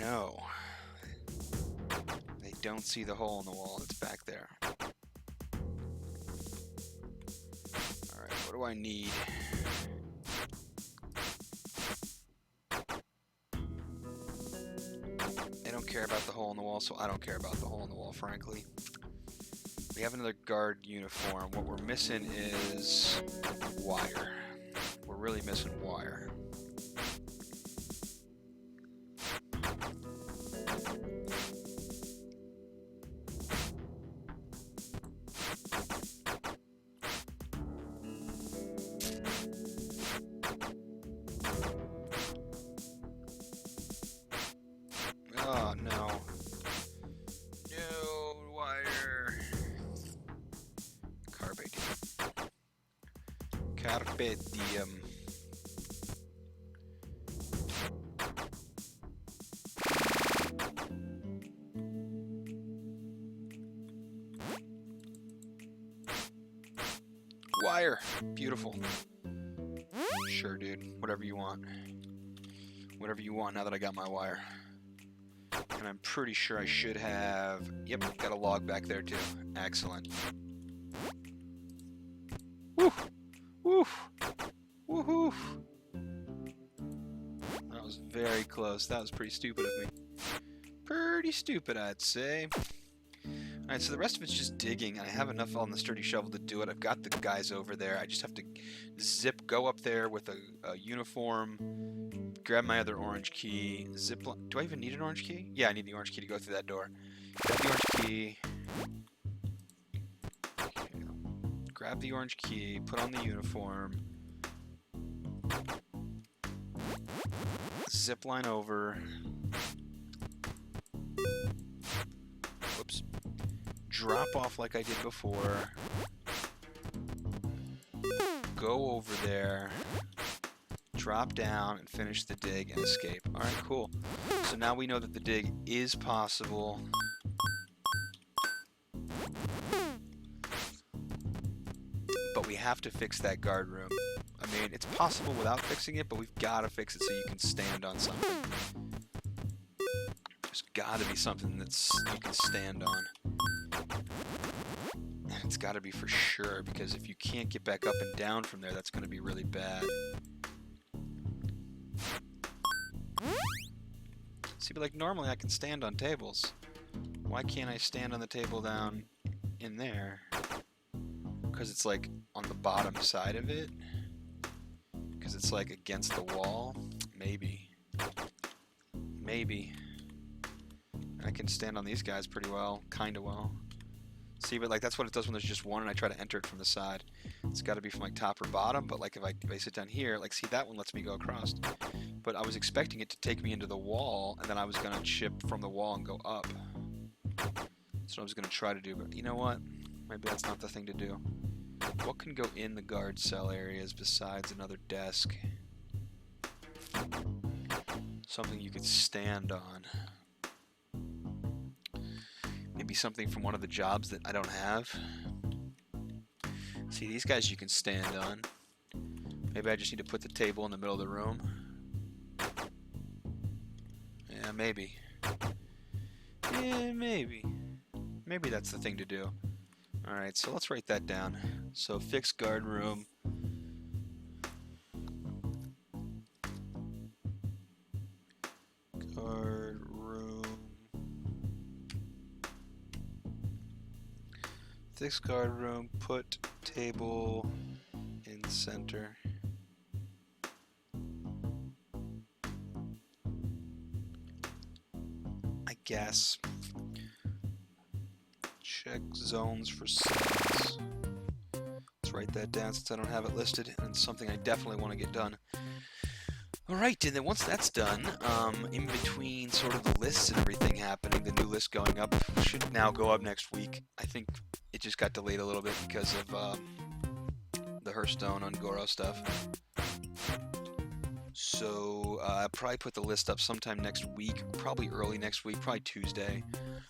No. They don't see the hole in the wall that's back there. Alright, what do I need? They don't care about the hole in the wall, so I don't care about the hole in the wall, frankly. We have another guard uniform. What we're missing is wire. We're really missing wire. Oh, no. No wire. Carpe diem. Carpe diem. Wire. Beautiful. Sure, dude. Whatever you want. Whatever you want now that I got my wire. And I'm pretty sure I should have... Yep, got a log back there too. Excellent. Woo! Woo! Woohoo! That was very close. That was pretty stupid of me. Pretty stupid, I'd say. Alright, so the rest of it's just digging, and I have enough on the sturdy shovel to do it. I've got the guys over there. I just have to go up there with a uniform, grab my other orange key, zip line. Do I even need an orange key? Yeah, I need the orange key to go through that door. Grab the orange key. Okay. Grab the orange key, put on the uniform. Zip line over. Whoops. Drop off like I did before. Go over there. Drop down and finish the dig and escape. Alright, cool. So now we know that the dig is possible. But we have to fix that guard room. I mean, it's possible without fixing it, but we've got to fix it so you can stand on something. There's got to be something that's you can stand on. And it's got to be for sure, because if you can't get back up and down from there, that's going to be really bad. See, but like normally I can stand on tables. Why can't I stand on the table down in there? Because it's like on the bottom side of it? Because it's like against the wall? Maybe. Maybe. I can stand on these guys pretty well. Kinda well. See, but like that's what it does when there's just one and I try to enter it from the side. It's got to be from like top or bottom, but like if I sit down here, like see that one lets me go across. But I was expecting it to take me into the wall, and then I was going to chip from the wall and go up. That's what I was going to try to do, but you know what? Maybe that's not the thing to do. What can go in the guard cell areas besides another desk? Something you could stand on. Maybe something from one of the jobs that I don't have. See, these guys you can stand on. Maybe I just need to put the table in the middle of the room. Yeah, maybe. Yeah, maybe. Maybe that's the thing to do. Alright, so let's write that down. So, fix guard room. Guard room. Fix guard room, put table in center. I guess. Check zones for cells. Let's write that down since I don't have it listed, and it's something I definitely want to get done. Alright, and then once that's done, in between sort of the lists and everything happening, the new list going up should now go up next week. I think it just got delayed a little bit because of the Hearthstone Ungoro stuff. So I'll probably put the list up sometime next week, probably early next week, probably Tuesday,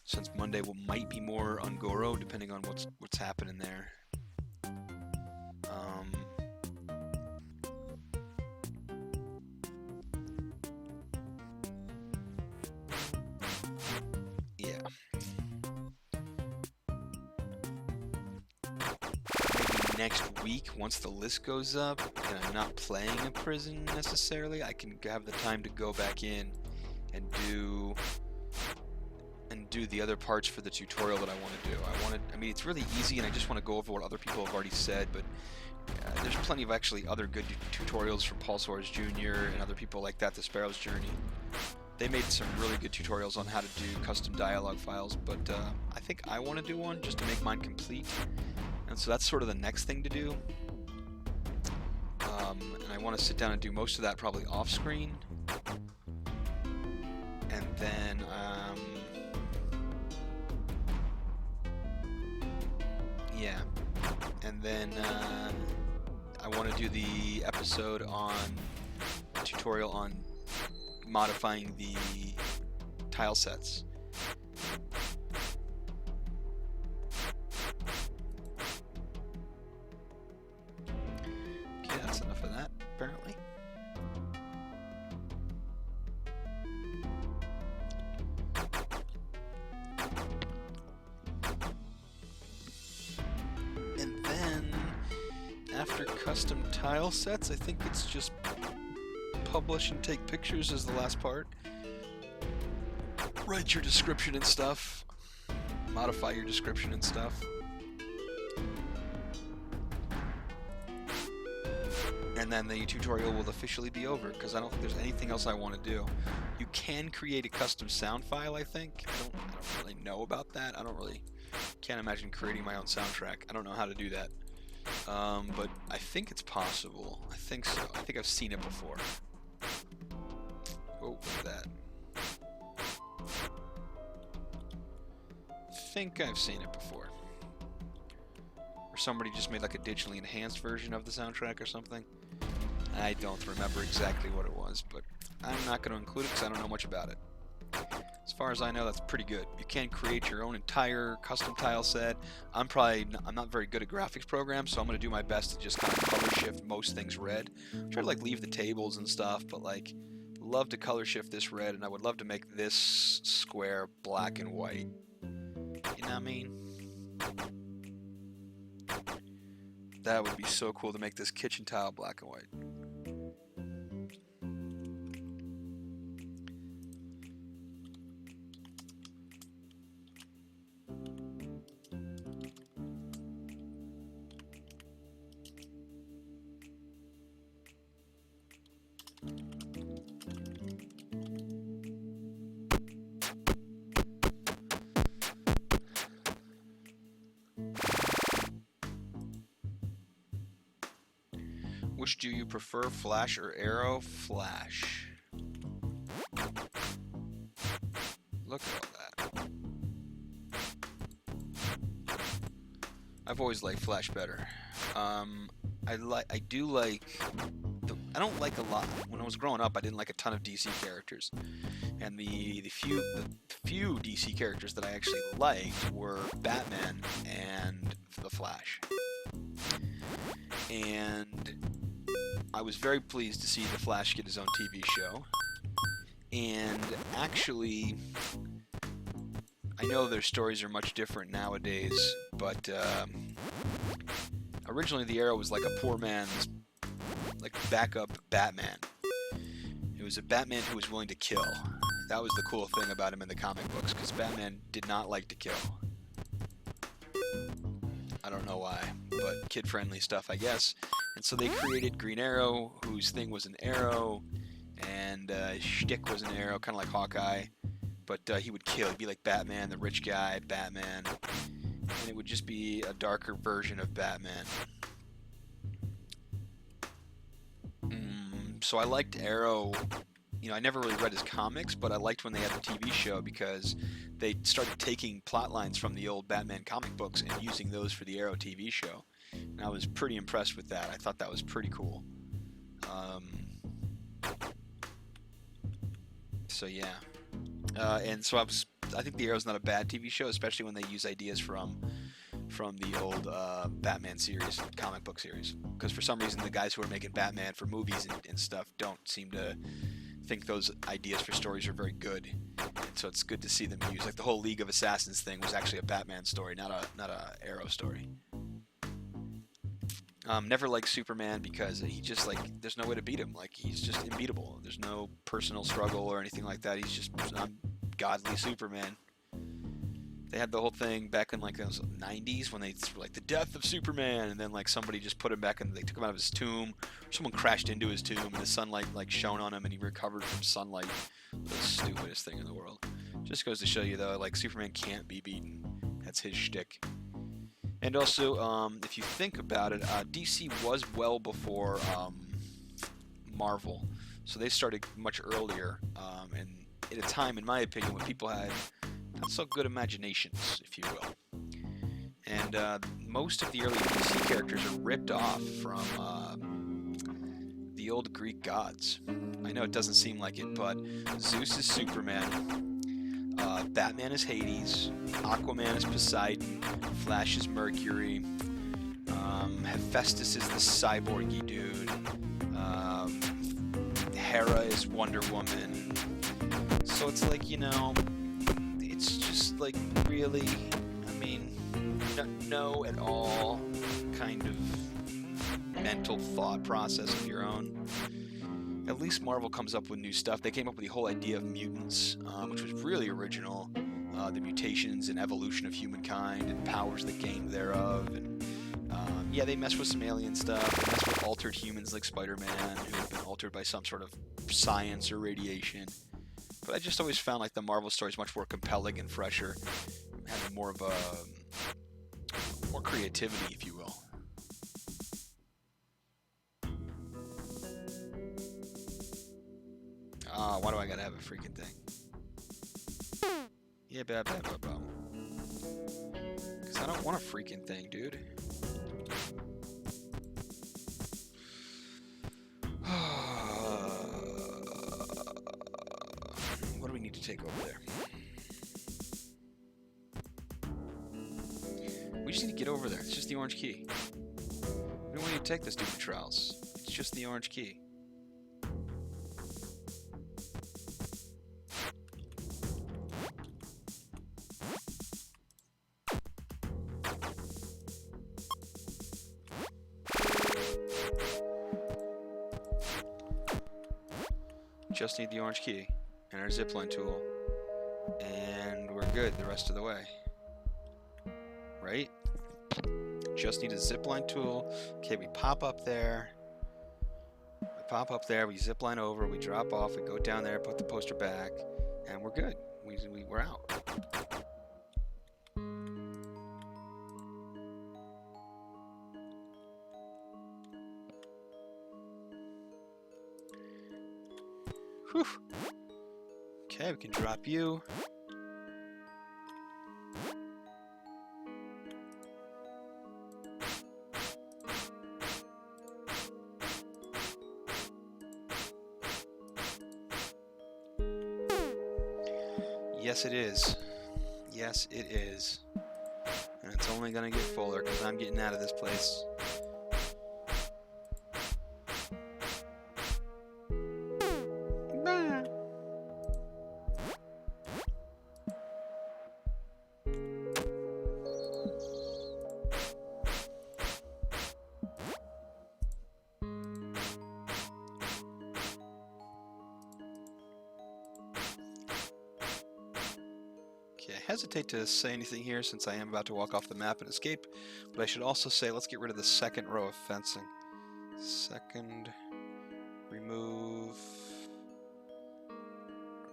since Monday might be more Ungoro, depending on what's happening there. next week, once the list goes up, and I'm not playing a prison necessarily, I can have the time to go back in and do the other parts for the tutorial that I want to do. I mean, it's really easy, and I just want to go over what other people have already said, but there's plenty of actually other good tutorials from Paul Soares Jr. and other people like that, The Sparrow's Journey. They made some really good tutorials on how to do custom dialogue files, but I think I want to do one just to make mine complete. And so that's sort of the next thing to do. And I want to sit down and do most of that probably off screen. And then yeah. And then I want to do the episode on tutorial on modifying the tile sets. Okay, that's enough of that, apparently. And then, after custom tile sets, I think it's just publish and take pictures is the last part. Write your description and stuff. Modify your description and stuff. And then the tutorial will officially be over, because I don't think there's anything else I want to do. You can create a custom sound file, I think. I don't really know about that. Can't imagine creating my own soundtrack. I don't know how to do that. But I think it's possible. I think so. I think I've seen it before. Oh, look at that. I think I've seen it before. Or somebody just made like a digitally enhanced version of the soundtrack or something. I don't remember exactly what it was, but I'm not going to include it because I don't know much about it. As far as I know, that's pretty good. You can create your own entire custom tile set. I'm not very good at graphics programs, so I'm going to do my best to just kind of color shift most things red. Try to like leave the tables and stuff, but like love to color shift this red, and I would love to make this square black and white. You know what I mean? That would be so cool to make this kitchen tile black and white. Which do you prefer, Flash or Arrow? Flash. Look at all that. I've always liked Flash better. I do like. I don't like a lot. When I was growing up, I didn't like a ton of DC characters, and the few DC characters that I actually liked were Batman and the Flash. And I was very pleased to see the Flash get his own TV show. And actually, I know their stories are much different nowadays, but originally the Arrow was like a poor man's, like, backup Batman. It was a Batman who was willing to kill. That was the cool thing about him in the comic books, because Batman did not like to kill. I don't know why, but kid-friendly stuff, I guess. And so they created Green Arrow, whose thing was an arrow, and his shtick was an arrow, kind of like Hawkeye. But he would kill. He'd be like Batman, the rich guy, Batman. And it would just be a darker version of Batman. So I liked Arrow. You know, I never really read his comics, but I liked when they had the TV show because they started taking plot lines from the old Batman comic books and using those for the Arrow TV show. And I was pretty impressed with that. I thought that was pretty cool. So yeah. And so I think the Arrow's not a bad TV show, especially when they use ideas from the old Batman series, comic book series. Because for some reason the guys who are making Batman for movies and stuff don't seem to think those ideas for stories are very good. And so it's good to see them use. Like the whole League of Assassins thing was actually a Batman story, not a Arrow story. Never liked Superman because he just like there's no way to beat him. Like he's just unbeatable. There's no personal struggle or anything like that. He's just godly Superman. They had the whole thing back in like the 90s when they were like the death of Superman, and then like somebody just put him back and they took him out of his tomb. Or someone crashed into his tomb and the sunlight like shone on him and he recovered from sunlight. The stupidest thing in the world. Just goes to show you though, like Superman can't be beaten. That's his shtick. And also, if you think about it, DC was well before Marvel, so they started much earlier, and at a time, in my opinion, when people had not so good imaginations, if you will. And most of the early DC characters are ripped off from the old Greek gods. I know it doesn't seem like it, but Zeus is Superman. Batman is Hades, Aquaman is Poseidon, Flash is Mercury, Hephaestus is the cyborgy dude, Hera is Wonder Woman. So it's like, you know, it's just like really, I mean, no at all kind of mental thought process of your own. At least Marvel comes up with new stuff. They came up with the whole idea of mutants, which was really original. The mutations and evolution of humankind and powers that came thereof. And yeah, they mess with some alien stuff. They mess with altered humans like Spider-Man, who have been altered by some sort of science or radiation. But I just always found like the Marvel stories much more compelling and fresher, having more of a more creativity, if you will. Why do I gotta have a freaking thing? Yeah, blah. Because I don't want a freaking thing, dude. What do we need to take over there? We just need to get over there. It's just the orange key. We don't need to take the stupid trials. It's just the orange key. Just need the orange key and our zipline tool, and we're good the rest of the way. Right? Just need a zipline tool. Okay, we pop up there. We zipline over, we drop off, we go down there, put the poster back, and we're good. We're out. Whew. Okay, we can drop you. Yes, it is. Yes, it is. And it's only gonna get fuller because I'm getting out of this place. I hesitate to say anything here since I am about to walk off the map and escape, but I should also say let's get rid of the second row of fencing. Second, remove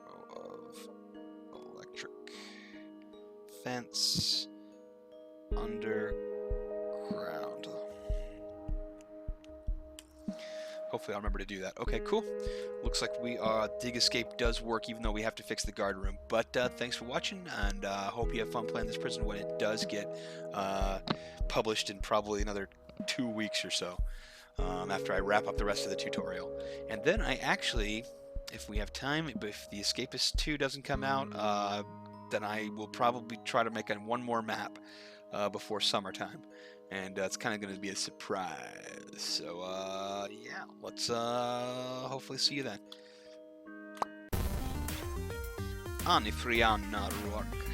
row of electric fence underground. Hopefully I'll remember to do that. Okay, cool. Looks like Dig Escape does work even though we have to fix the guard room. But thanks for watching, and hope you have fun playing this prison when it does get published in probably another 2 weeks or so, after I wrap up the rest of the tutorial. And then I actually, if we have time, if the Escapists 2 doesn't come out, then I will probably try to make one more map before summertime. And it's kind of going to be a surprise. So, yeah, let's hopefully see you then. On Ifreann, Roarke.